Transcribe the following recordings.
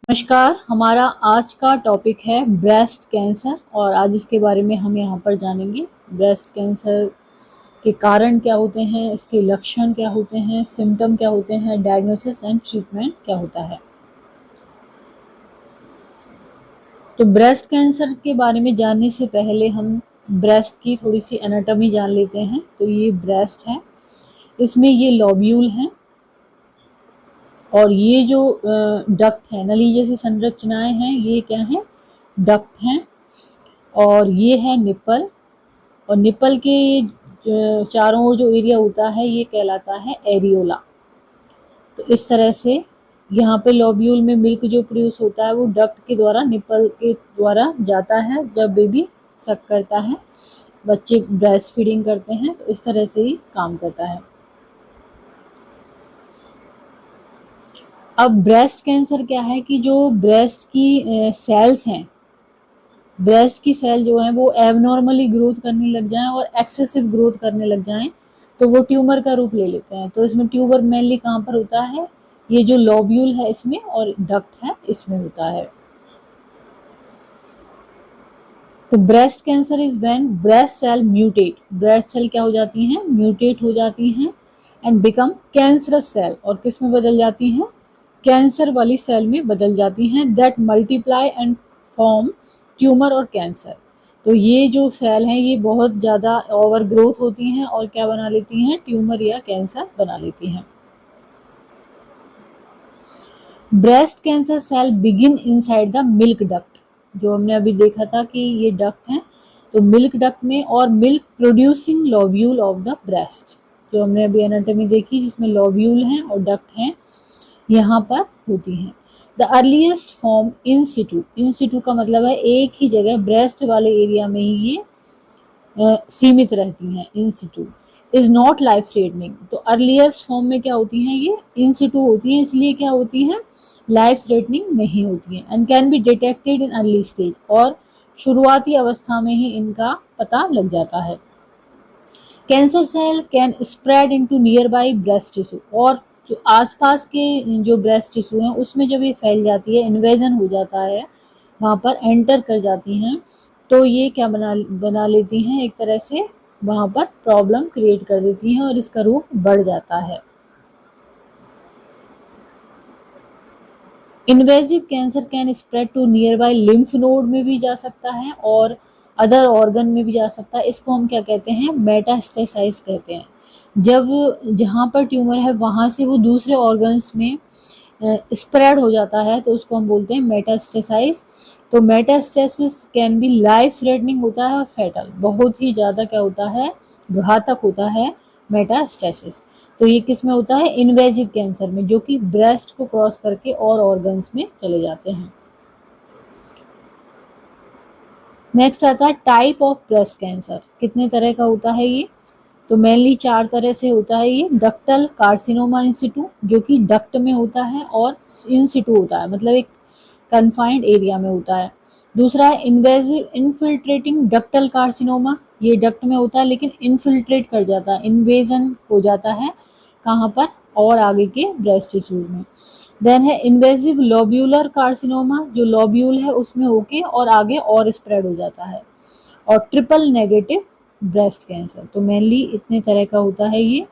नमस्कार। हमारा आज का टॉपिक है ब्रेस्ट कैंसर और आज इसके बारे में हम यहाँ पर जानेंगे। ब्रेस्ट कैंसर के कारण क्या होते हैं, इसके लक्षण क्या होते हैं, सिम्टम क्या होते हैं, डायग्नोसिस एंड ट्रीटमेंट क्या होता है। तो ब्रेस्ट कैंसर के बारे में जानने से पहले हम ब्रेस्ट की थोड़ी सी एनाटॉमी जान लेते हैं। तो ये ब्रेस्ट है, इसमें ये लोब्यूल हैं और ये जो डक्ट है, नली जैसी संरचनाएं हैं, ये क्या है, डक्ट हैं। और ये है निप्पल, और निप्पल के चारों ओर जो एरिया होता है ये कहलाता है एरियोला। तो इस तरह से यहाँ पे लोब्यूल में मिल्क जो प्रोड्यूस होता है वो डक्ट के द्वारा, निप्पल के द्वारा जाता है जब बेबी सक करता है, बच्चे ब्रेस्ट फीडिंग करते हैं, तो इस तरह से ही काम करता है। अब ब्रेस्ट कैंसर क्या है कि जो ब्रेस्ट की सेल्स हैं, ब्रेस्ट की सेल जो है वो एबनॉर्मली ग्रोथ करने लग जाएं और एक्सेसिव ग्रोथ करने लग जाएं तो वो ट्यूमर का रूप ले लेते हैं। तो इसमें ट्यूमर मेनली कहाँ पर होता है, ये जो लोब्यूल है इसमें और डक्ट है इसमें होता है। तो breast cancer is when breast cell mutate, breast cell क्या हो जाती हैं, म्यूटेट हो जाती हैं एंड बिकम कैंसरस सेल, और किस में बदल जाती हैं, कैंसर वाली सेल में बदल जाती हैं, that multiply and form tumour और कैंसर। तो ये जो सेल हैं ये बहुत ज़्यादा ओवर ग्रोथ होती हैं और क्या बना लेती हैं, ट्यूमर या कैंसर बना लेती हैं। Breast cancer cell begin inside the milk duct, जो हमने अभी देखा था कि ये डक्ट है, तो मिल्क डक्ट में और milk producing lobule of the breast, जो हमने अभी एनाटॉमी देखी जिसमें लोब्यूल हैं और डक्ट हैं, यहाँ पर होती हैं। The earliest form in Situ, इन सिटू का मतलब है एक ही जगह ब्रेस्ट वाले एरिया में ही ये सीमित रहती हैं, in situ. Is not life threatening, तो अर्लीस्ट फॉर्म में क्या होती हैं, ये इन सिटू होती हैं, इसलिए क्या होती हैं, लाइफ थ्रेटनिंग नहीं होती हैं। And can be detected in early stage, और शुरुआती अवस्था में ही इनका पता लग जाता है। Cancer cell can spread into nearby breast tissue, और जो आसपास के जो ब्रेस्ट टिश्यू हैं उसमें जब ये फैल जाती है, इन्वेजन हो जाता है, वहाँ पर एंटर कर जाती हैं, तो ये क्या बना लेती हैं, एक तरह से वहाँ पर प्रॉब्लम क्रिएट कर देती हैं और इसका रूप बढ़ जाता है। Invasive cancer can spread to nearby lymph node में भी जा सकता है और अदर ऑर्गन में भी जा सकता है। इसको हम क्या कहते हैं, मेटास्टेसाइज कहते हैं। जब जहाँ पर ट्यूमर है वहाँ से वो दूसरे ऑर्गन्स में स्प्रेड हो जाता है तो उसको हम बोलते हैं मेटास्टेसाइज। तो metastasis can be life threatening होता है और फैटल, बहुत ही ज़्यादा क्या होता है, घातक होता है मेटास्टेसिस। तो ये किस में होता है, इन्वेजिव कैंसर में, जो कि ब्रेस्ट को क्रॉस करके और ऑर्गन्स में चले जाते हैं। नेक्स्ट आता है टाइप ऑफ ब्रेस्ट कैंसर, कितने तरह का होता है ये, तो मेनली 4 तरह से होता है ये। डक्टल कार्सिनोमा इन सिटू, जो कि डक्ट में होता है और इन सिटू होता है, मतलब एक कन्फाइंड एरिया में होता है। दूसरा है इन्वेजिव इनफिल्ट्रेटिंग डक्टल कार्सिनोमा, ये डक्ट में होता है लेकिन इनफिल्ट्रेट कर जाता है, इन्वेजन हो जाता है कहाँ पर, और आगे के ब्रेस्ट टिश्यूज में। देन है इन्वेजिव लोब्यूलर कार्सिनोमा, जो लोब्यूल है उसमें होके और आगे और स्प्रेड हो जाता है। और ट्रिपल नेगेटिव ब्रेस्ट कैंसर, तो मेनली इतने तरह का होता है ये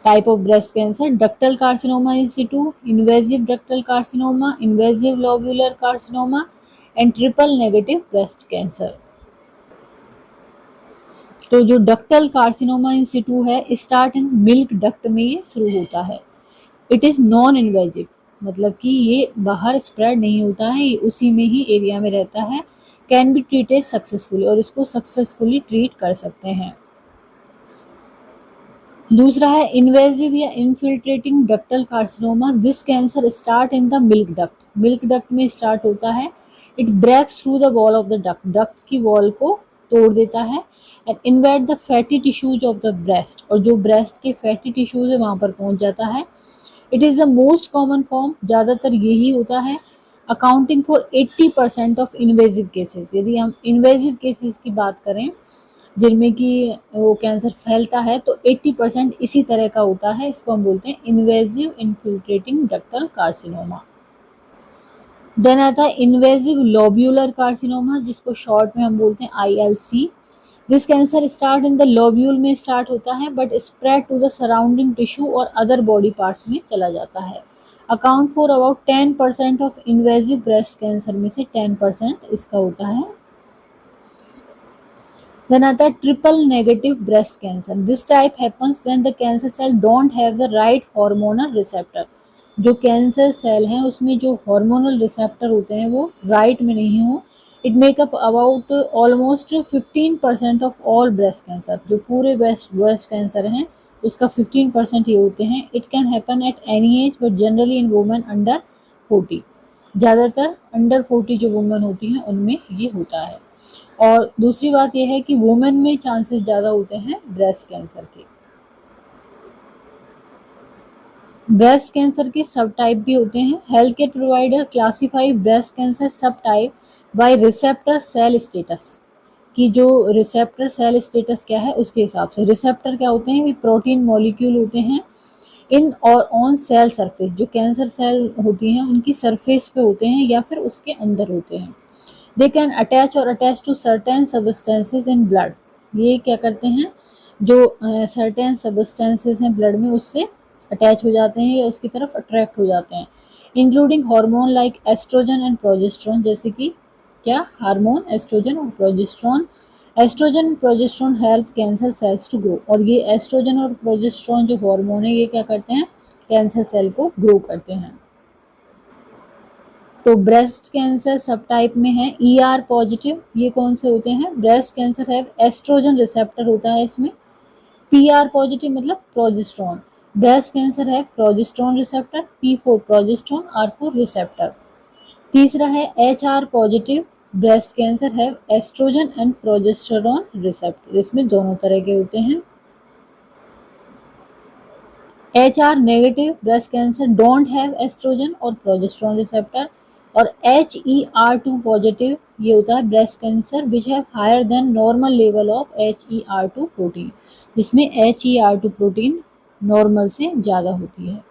type of breast cancer. Ductal carcinoma in Situ, invasive ductal carcinoma, invasive lobular carcinoma and triple negative breast cancer. तो जो डक्टल कार्सिनोमा इन सिटू है, स्टार्ट इन मिल्क डक्ट में ये शुरू होता है। इट इज़ नॉन इन्वेजिव, मतलब कि ये बाहर स्प्रेड नहीं होता है, ये उसी में ही एरिया में रहता है। कैन बी ट्रीटेड सक्सेसफुली, और इसको सक्सेसफुली ट्रीट कर सकते हैं। दूसरा है इन्वेजिव या infiltrating ductal carcinoma, this cancer start in the milk duct, milk duct में स्टार्ट होता है। It breaks through the wall of the duct, duct की वॉल को तोड़ देता है and invade the fatty tissues of the breast, और जो ब्रेस्ट के फैटी टिश्यूज है वहाँ पर पहुँच जाता है। It is the most common form, ज़्यादातर यही होता है। Accounting for 80% of invasive cases, यदि हम इन्वेजिव केसेस की बात करें जिनमें कि वो कैंसर फैलता है, तो 80% इसी तरह का होता है, इसको हम बोलते हैं invasive infiltrating ductal carcinoma. Then आता है इन्वेजिव लोब्यूलर कार्सिनोमा, जिसको शॉर्ट में हम बोलते हैं ILC। This cancer start in the lobule में स्टार्ट होता है but spread to the surrounding tissue और अदर बॉडी पार्ट्स में चला जाता है। Account for about 10% of invasive breast cancer में से 10% इसका होता है। देन आता है triple negative breast cancer. This type happens when the cancer cell don't have the right hormonal receptor. जो कैंसर सेल हैं उसमें जो हार्मोनल रिसेप्टर होते हैं वो राइट में नहीं हो। It make up about almost 15% of all breast cancer. जो पूरे ब्रेस्ट कैंसर हैं उसका 15% ये होते हैं। It can happen at any as but generally in women under 40। ज़्यादातर अंडर 40 जो वुमेन होती हैं उनमें ये होता है। और दूसरी बात यह है कि वुमेन में चांसेस ज़्यादा होते हैं ब्रेस्ट कैंसर के। ब्रेस्ट कैंसर के सब टाइप भी होते हैं। Health care provider classify breast cancer subtype by receptor cell status. कि जो रिसेप्टर सेल स्टेटस क्या है उसके हिसाब से। रिसेप्टर क्या होते हैं कि प्रोटीन मॉलिक्यूल होते हैं इन और ऑन सेल सरफेस। जो कैंसर सेल होती हैं उनकी सरफेस पे होते हैं या फिर उसके अंदर होते हैं। दे कैन अटैच और attach to certain substances in blood. ये क्या करते हैं, जो सर्टेन सबस्टेंसेज हैं ब्लड में उससे अटैच हो जाते हैं या उसकी तरफ अट्रैक्ट हो जाते हैं। Including hormone like estrogen and progesterone, जैसे कि क्या हार्मोन एस्ट्रोजन और progesterone. Estrogen and progesterone help cancer cells to grow. और ये एस्ट्रोजन और प्रोजेस्टेरोन जो हार्मोन है ये क्या करते हैं, कैंसर सेल को ग्रो करते हैं। तो ब्रेस्ट कैंसर सब टाइप में है ER पॉजिटिव। ये कौन से होते हैं, ब्रेस्ट कैंसर है एस्ट्रोजन रिसेप्टर होता है इसमें। PR पॉजिटिव मतलब प्रोजेस्टेरोन। ब्रेस्ट कैंसर है progesterone receptor. P4 progesterone, R4 receptor. तीसरा है HR पॉजिटिव ब्रेस्ट कैंसर है एस्ट्रोजन एंड प्रोजेस्टेरोन रिसेप्टर। इसमें दोनों तरह के होते हैं। HR negative breast cancer don't have estrogen और प्रोजेस्टेरोन रिसेप्टर। और HER2 पॉजिटिव ये होता है breast cancer which have higher than normal level of HER2 protein, जिसमें HER2 प्रोटीन नॉर्मल से ज़्यादा होती है।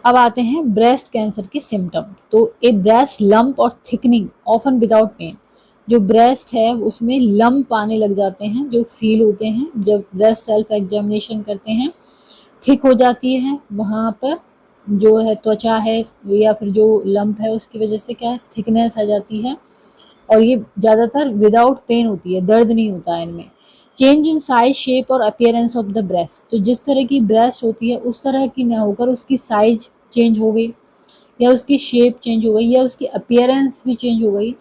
अब आते हैं ब्रेस्ट कैंसर के सिम्टम। तो ए ब्रेस्ट लंप और थिकनिंग ऑफन विदाउट पेन। जो ब्रेस्ट है उसमें लंप आने लग जाते हैं जो फील होते हैं जब ब्रेस्ट सेल्फ एग्जामिनेशन करते हैं। थिक हो जाती है वहाँ पर जो है त्वचा है या फिर जो लंप है उसकी वजह से क्या है थिकनेस आ जाती है। और ये ज़्यादातर विदाउट पेन होती है, दर्द नहीं होता है इनमें। चेंज इन साइज शेप और अपीयरेंस ऑफ द ब्रेस्ट। तो जिस तरह की ब्रेस्ट होती है उस तरह की ना होकर उसकी साइज चेंज हो गई या उसकी शेप चेंज हो गई या उसकी अपीयरेंस भी चेंज हो गई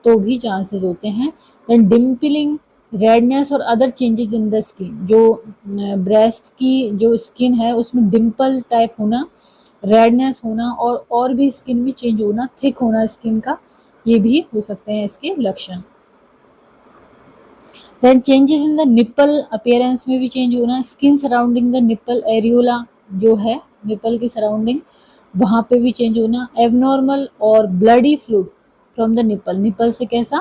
तो भी चांसेस होते हैं। देन डिम्पलिंग, रेडनेस और other changes in the skin. जो ब्रेस्ट की जो स्किन है उसमें डिम्पल टाइप होना, रेडनेस होना और भी स्किन में चेंज होना, थिक होना स्किन का, ये भी हो सकते हैं इसके लक्षण। Then changes in the nipple appearance में भी चेंज होना। Skin surrounding the nipple areola जो है निप्पल की सराउंडिंग वहाँ पे भी चेंज होना। एबनॉर्मल और bloody fluid from the nipple, nipple से कैसा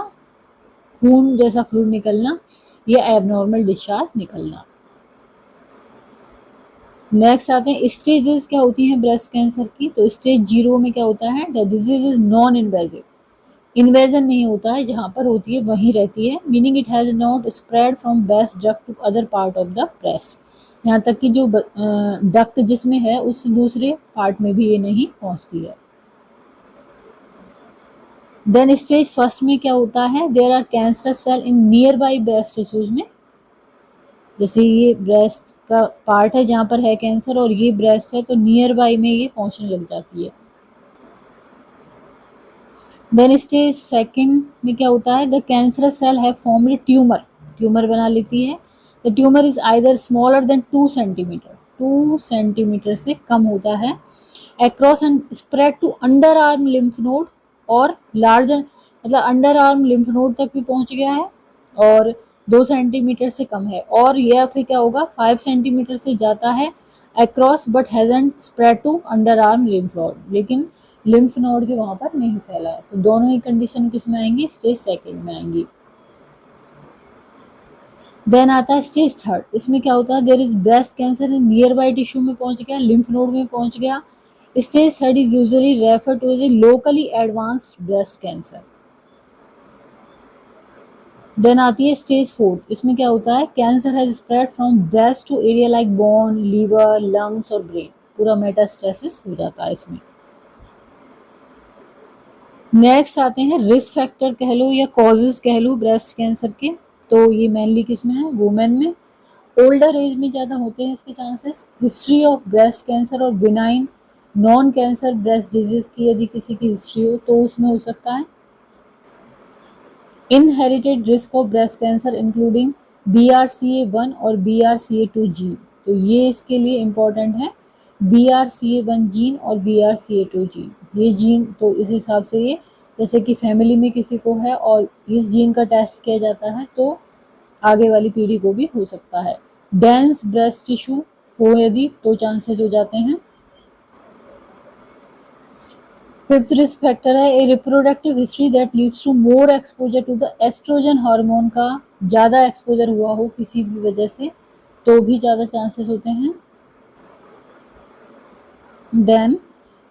खून जैसा फ्लूइड निकलना या एबनॉर्मल डिस्चार्ज निकलना। नेक्स्ट आते हैं स्टेजेस क्या होती हैं ब्रेस्ट कैंसर की। तो स्टेज 0 में क्या होता है, the disease is non invasive. Invasion नहीं होता है, जहाँ पर होती है वहीं रहती है। Meaning it has not spread from breast duct to other part of the breast. यहाँ तक कि जो डक्ट जिसमें है उस दूसरे पार्ट में भी ये नहीं पहुँचती है। देन स्टेज फर्स्ट में क्या होता है, there are cancerous cell in nearby breast tissues में। जैसे ये ब्रेस्ट का पार्ट है जहाँ पर है कैंसर और ये ब्रेस्ट है तो नियर बाई में ये पहुँचने लग जाती है। देन स्टेज सेकंड में क्या होता है, the cancerous cell have formed tumour, tumour बना लेती है। The tumour is either smaller than 2 centimetre, 2 centimetre से कम होता है। Across and spread to under arm lymph node और लार्जर, मतलब अंडर आर्म लिम्फ नोड तक भी पहुंच गया है और 2 सेंटीमीटर से कम है। और यह फिर क्या होगा 5 सेंटीमीटर से जाता है across but hasn't spread to under arm lymph node, लेकिन लिम्फ नोड के वहां पर नहीं फैला है। तो दोनों ही कंडीशन किस में आएंगी, स्टेज सेकंड में आएंगी। देन आता है स्टेज थर्ड। इसमें क्या होता है, there is breast cancer in nearby tissue में पहुंच गया, लिम्फ नोड में पहुंच गया stage third is usually refer to as a locally advanced breast cancer. Then आती है स्टेज फोर्थ, इसमें क्या होता है, cancer has spread from breast to area like bone, liver, lungs और ब्रेन, पूरा मेटास्टेसिस हो जाता है इसमें। नेक्स्ट आते हैं रिस्क फैक्टर कह लो या कॉजेज कह लो ब्रेस्ट कैंसर के। तो ये मेनली किस में है, वुमेन में, ओल्डर एज में ज़्यादा होते हैं इसके chances. History of breast cancer और benign non cancer breast disease की यदि किसी की हिस्ट्री हो तो उसमें हो सकता है। Inherited risk of breast cancer including BRCA1 और BRCA2 जीन, तो ये इसके लिए इम्पोर्टेंट है, BRCA1 जीन और BRCA2 जीन, ये जीन तो इस हिसाब से ये जैसे कि फैमिली में किसी को है और इस जीन का टेस्ट किया जाता है तो आगे वाली पीढ़ी को भी हो सकता है। डेंस ब्रेस्ट टिश्यू हो यदि तो चांसेस हो जाते हैं। फिफ्थ रिस्क फैक्टर है a reproductive history that leads to more exposure to the estrogen hormone का ज़्यादा एक्सपोजर हुआ हो किसी भी वजह से तो भी ज़्यादा चांसेस होते हैं। Then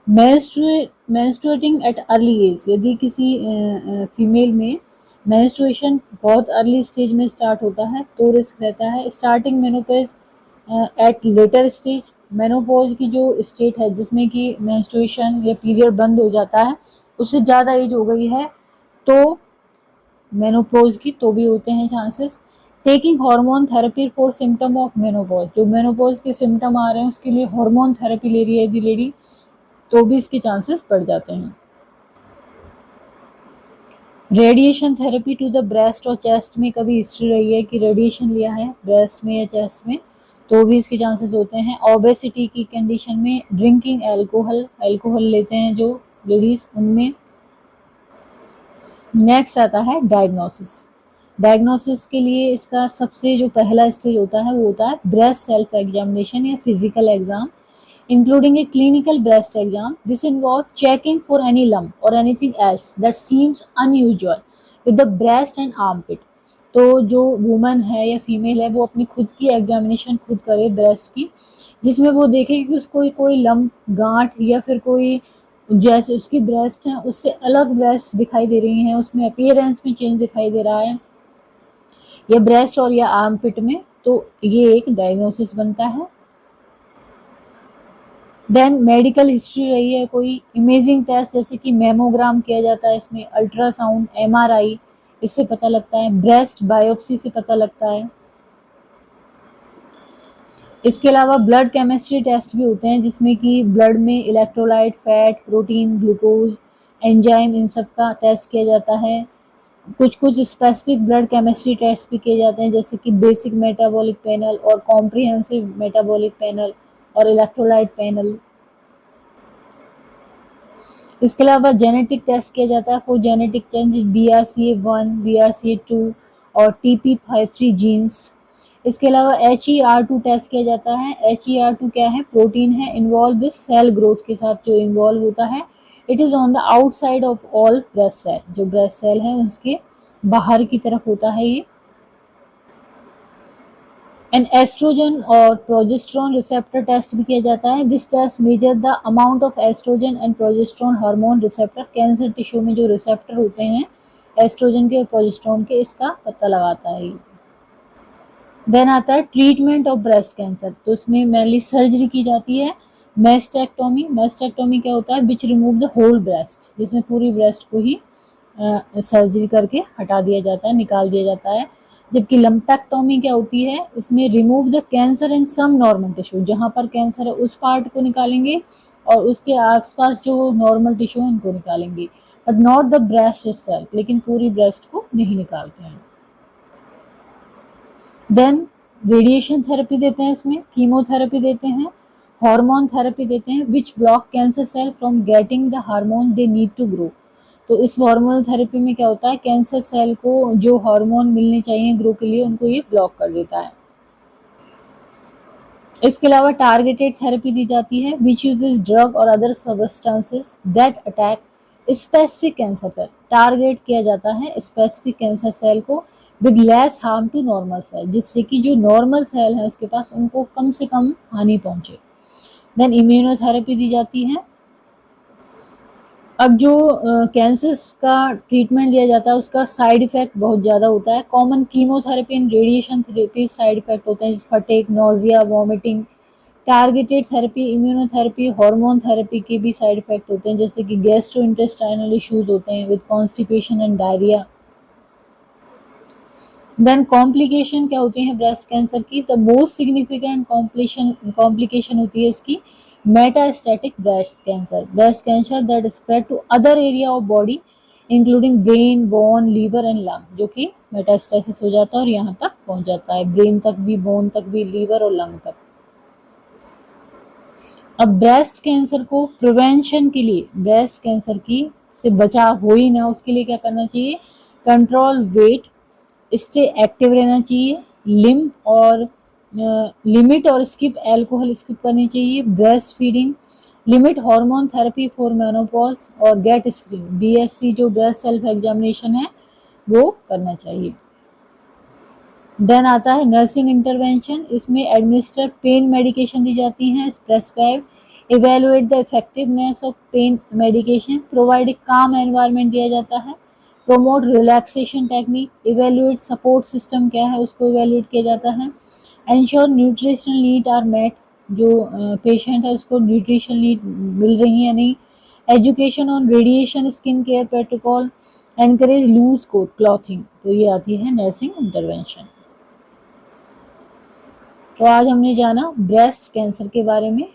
menstruating at early age, यदि किसी फीमेल में मेंस्ट्रुएशन बहुत अर्ली स्टेज में स्टार्ट होता है तो रिस्क रहता है। Starting menopause at later stage, menopause की जो स्टेट है जिसमें कि मेंस्ट्रुएशन या पीरियड बंद हो जाता है उससे ज़्यादा एज हो गई है तो मेनोपॉज की तो भी होते हैं chances. Taking hormone therapy for symptom of menopause, जो मेनोपॉज के सिम्टम आ रहे हैं उसके लिए हार्मोन थेरेपी ले रही है यदि लेडी तो भी इसके चांसेस बढ़ जाते हैं। Radiation therapy to the breast और चेस्ट में कभी हिस्ट्री रही है कि रेडिएशन लिया है ब्रेस्ट में या चेस्ट में तो भी इसके चांसेस होते हैं। ओबेसिटी की कंडीशन में, ड्रिंकिंग अल्कोहल लेते हैं जो लेडीज उनमें। नेक्स्ट आता है डायग्नोसिस के लिए इसका सबसे जो पहला स्टेज होता है वो होता है ब्रेस्ट सेल्फ एग्जामिनेशन या physical exam including a clinical breast exam. This involves checking for any lump or anything else that seems unusual with the breast and armpit. तो जो वुमन है या फीमेल है वो अपनी खुद की एग्जामिनेशन खुद करे ब्रेस्ट की, जिसमें वो देखे कि उसको कोई लंप, गांठ या फिर कोई जैसे उसकी ब्रेस्ट है उससे अलग ब्रेस्ट दिखाई दे रही हैं, उसमें अपीयरेंस में चेंज दिखाई दे रहा है या ब्रेस्ट और या आर्मपिट में, तो ये एक डायग्नोसिस बनता है। देन मेडिकल हिस्ट्री रही है, कोई इमेजिंग टेस्ट जैसे कि मेमोग्राम किया जाता है इसमें, अल्ट्रासाउंड, MRI, इससे पता लगता है, ब्रेस्ट बायोप्सी से पता लगता है। इसके अलावा ब्लड केमिस्ट्री टेस्ट भी होते हैं जिसमें कि ब्लड में electrolyte, fat, protein, glucose, enzyme, इन सब का टेस्ट किया जाता है। कुछ स्पेसिफिक ब्लड केमिस्ट्री टेस्ट भी किए जाते हैं जैसे कि बेसिक मेटाबॉलिक पैनल और कॉम्प्रिहेंसिव मेटाबॉलिक पैनल और इलेक्ट्रोलाइट पैनल। इसके अलावा जेनेटिक टेस्ट किया जाता है for genetic changes, BRCA1, BRCA2 और TP53 जीन्स। इसके अलावा HER2 टेस्ट किया जाता है। HER2 क्या है, प्रोटीन है इन्वॉल्व विद सेल ग्रोथ के साथ जो इन्वॉल्व होता है। It is on the outside of all breast cell, जो ब्रेस्ट सेल है उसके बाहर की तरफ होता है ये। एंड एस्ट्रोजन और प्रोजेस्टेरॉन रिसेप्टर टेस्ट भी किया जाता है। This test measure the amount of estrogen and progesterone hormone receptor, cancer tissue में जो रिसेप्टर होते हैं एस्ट्रोजन के और प्रोजेस्टेरॉन के, इसका पता लगाता है। देन आता है ट्रीटमेंट ऑफ ब्रेस्ट कैंसर, तो इसमें मेनली सर्जरी की जाती है। मेस्टेक्टोमी क्या होता है, विच रिमूव द होल ब्रेस्ट, जिसमें पूरी ब्रेस्ट को ही सर्जरी करके हटा दिया जाता है, निकाल दिया जाता है। जबकि लंपेक्टोमी क्या होती है, इसमें remove the cancer in some normal tissue, जहाँ पर कैंसर है उस पार्ट को निकालेंगे और उसके आसपास जो नॉर्मल टिश्यू है उनको निकालेंगे, but not the breast itself, लेकिन पूरी ब्रेस्ट को नहीं निकालते हैं। देन रेडिएशन थेरेपी देते हैं, इसमें कीमोथेरेपी देते हैं, हार्मोन थेरेपी देते हैं which block cancer cell from getting the hormone they need to grow. तो इस हार्मोनल थेरेपी में क्या होता है, कैंसर सेल को जो हार्मोन मिलने चाहिए ग्रो के लिए उनको ये ब्लॉक कर देता है। इसके अलावा टारगेटेड थेरेपी दी जाती है विच यूजेस ड्रग और other substances that attack specific cancer cell, target किया जाता है स्पेसिफिक कैंसर सेल को with less harm to normal cell, जिससे कि जो नॉर्मल सेल है उसके पास उनको कम से कम हानि पहुंचे। देन इम्यूनोथेरेपी दी जाती है अब जो कैंसर्स का ट्रीटमेंट दिया जाता है उसका साइड इफेक्ट बहुत ज़्यादा होता है। Common chemotherapy and radiation therapy side effect होते हैं, जैसे fatigue, nausea, vomiting. Targeted therapy, immunotherapy, hormone therapy के भी साइड इफेक्ट होते हैं, जैसे कि गैस्ट्रो इंटेस्टाइनल इश्यूज होते हैं with constipation and diarrhoea. Then complication क्या होती है ब्रेस्ट कैंसर की? द मोस्ट सिग्निफिकेंट कॉम्प्लिकेशन होती है इसकी metastatic breast cancer. Breast cancer that spread to other area of body including brain, bone, liver and lung, जो कि मेटास्टेसिस हो जाता है और यहाँ तक पहुंच जाता है, ब्रेन तक भी, बोन तक भी, लीवर और लंग तक। अब ब्रेस्ट कैंसर को प्रिवेंशन के लिए, ब्रेस्ट कैंसर की से बचाव हो ही ना उसके लिए क्या करना चाहिए? कंट्रोल वेट, स्टे एक्टिव रहना चाहिए, लिम और लिमिट और स्किप अल्कोहल स्किप करनी चाहिए, breast feeding, limit hormone therapy for menopause और गेट स्क्रीन, बीएससी जो ब्रेस्ट सेल्फ एग्जामिनेशन है वो करना चाहिए। देन आता है नर्सिंग इंटरवेंशन, इसमें एडमिनिस्टर पेन मेडिकेशन दी जाती हैं, prescribe, evaluate the effectiveness of pain medication, provide a calm environment दिया जाता है, promote relaxation technique, evaluate support system क्या है उसको इवेलुएट किया जाता है, ensure nutritional need are met, जो पेशेंट है उसको न्यूट्रिशन नीड मिल रही है नहीं, education on radiation skin care protocol, encourage loose coat clothing. तो ये आती है नर्सिंग इंटरवेंशन। तो आज हमने जाना ब्रेस्ट कैंसर के बारे में।